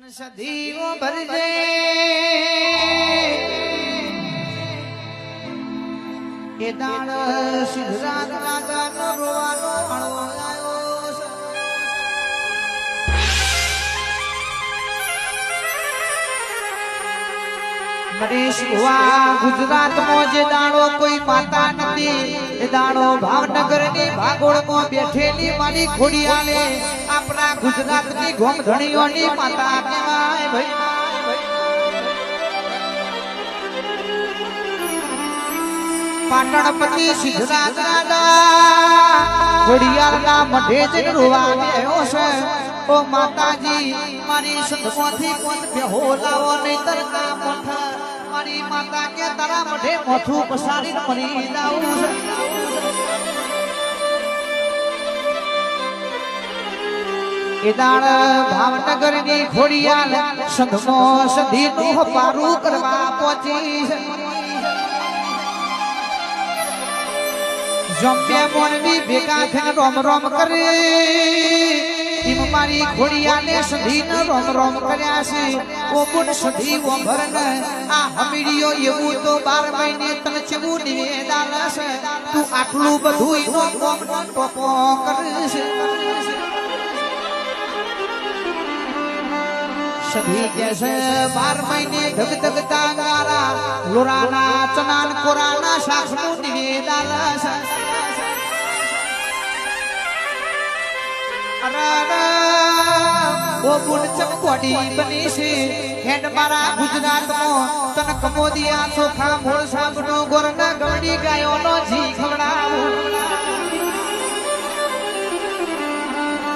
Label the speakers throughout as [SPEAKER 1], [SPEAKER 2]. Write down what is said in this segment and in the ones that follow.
[SPEAKER 1] સદીઓ ભરજે એ દાણ સિદ્ધરાજ રાજાનો રોવાનો આળો આવ્યો છે. નરેશ ભુવા ગુજરાતમાં જે દાણો કોઈ માતા નથી એ દાણો ભાવનગરની ભાગોળમાં બેઠેલી મારી ખોડિયાલે આપણા ગુજરાતની ગોમધણીઓની માતા કહેવાય ભાઈ. પાટણપતિ સિદ્ધરાજ રાજા ખોડિયારના મઢે જઈને રોવા આવ્યો છે. ઓ માતાજી મારી સંતમાંથી કોણ બેહો લાવો નહીતર ના મોઠ મારી માતા કે તારા મઢે મોઠું પસારીને મરી જાવું છે. એ દાણ ભાવનગરની ખોડિયાલ સંધમો સધીનું પારું કરવા પહોંચી છે. જમ્પે મોનવી ભેગા થઈને રોમ રોમ કરે એમ મારી ખોડિયાને સધીને રોમ રોમ કર્યા છે. ઓ ગુણ સધી ઓભરન આ હમીડીઓ એવું તો 12 મહિને તને ચેવું નિવેદાલ છે. તું આટલું બધું નો કોમ ટોપો કરે છે. સધી કે છે 12 મહિને ધગ ધગતા ગારા લોરાના ચનાન કોરાના શાકનું નિવેદાલ છે. ઓ ગુણ ચપકોડી બની છે હેડ મારા ગુજરાતમાં તન કમોદિયા ચોખા મોળ સાબનો ગોરના ગવડી ગાયોનો જી ખવડાવું.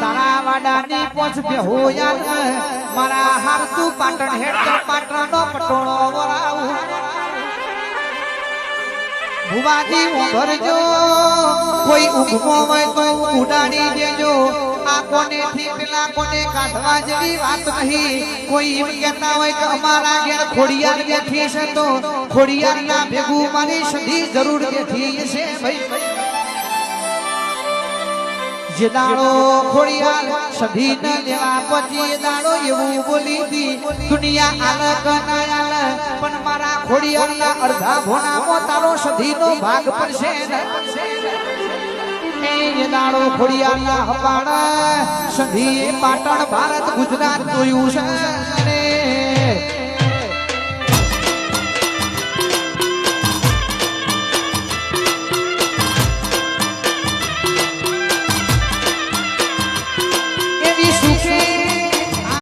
[SPEAKER 1] તારા વાડાની પોચ બેહો યાદ મારા હાર તું પાટણ હેડ પાટણનો પટોળો વરાવું. ભુવાજી ભરજો કોઈ ઊંઘમો હોય તો ઉડાડી દેજો. આ કોને થી પેલા કોને કાઢવા જેવી વાત નહીં. કોઈ એમ કહેતા હોય કે અમારા ઘેર ખોડિયાર બેઠી છે તો ખોડિયારના ભેગું મારી સધી જરૂર બેઠી છે ભાઈ. જે દાડો ખોડિયાર સધી ન લેવા પછી દાડો એવું બોલી દી દુનિયા આલક ના આલ પણ મારા ખોડિયારના અડધા ભોણામાં તારો સધીનો ભાગ પડશે. એ દાડો ખોડિયારના હપાડા સધી પાટણ ભારત ગુજરાત જોયું છે.